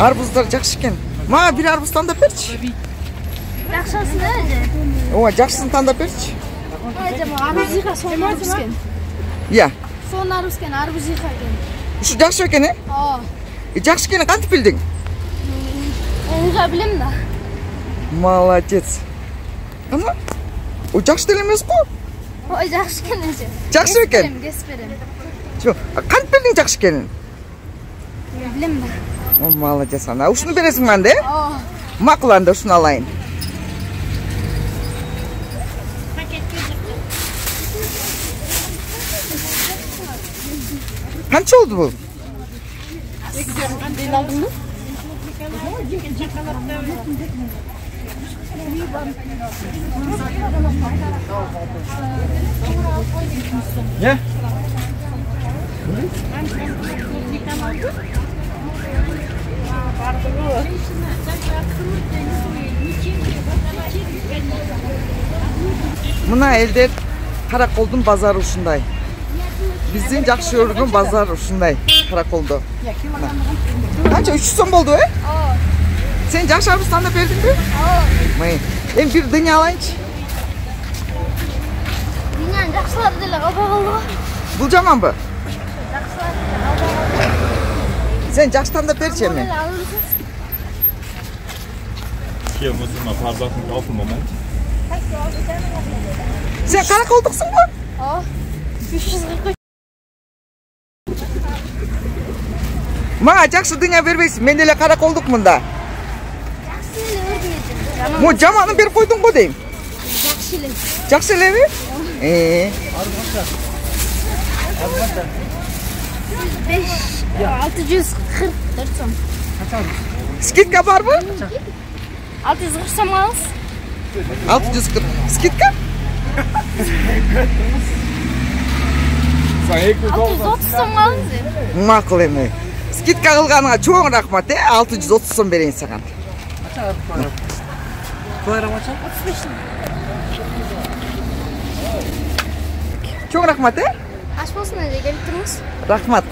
Arbuzlar жақсы екен. Маған bir арбуз таңдап берші. Жақшасын әже. Ой, жақсысын таңдап берші. Арбузиха сон арбузкен. Иә. Сон арбузкен, арбузиха екен. Şu жақсы екен, е? Жақсы екенін қантып білдің? Оңға білем да. Молодец. Ана, о жақсы дел емес қой. Ой, жақсы екен әже. Жақсы екен? Кес берем. Қантып білдің жақсы екенін? Білем да. О, молодец, ана. Ушыны бересің маңда, е? Мақұл анда, ушыны алайын. Қанша oldu bu? Ne? Mına elder Karakol'dun bazarı uşunday. Bizim жақсы өргөн bazar ушундай Karakol'da. Kança 300 сом болду, e? Sen жақсы арбуз таңдап бердиң бе? Мый. Эми бир дыня алайынчы. Дыняны жақсылар деле алба калды. Бул жаманбы? Жақсылар. Sen жақсы таңдап берчи эми. Hier muss ich mal ein paar Sachen kaufen, Moment. Sen Karakol'duksun mu? 340. Mağa жақсы dünya vermeysin. Men ele Karakol'duk munda. Жақсы эле өрбейди. Mo jamanı berip koydun bu deyim. Жақсы эле. Жақсы эле mi? 644 сом. Skidka var mı? 640 сом алыңыз. 640. Skidka? 630 сом алыңыз. Maqul emi. Skidka qilganiga cho'ng rahmat, 630 so'm bereyim sana. Koyaramaça? 35. Cho'ng rahmat, Aç bolsun, gelip turmuş. Rahmat.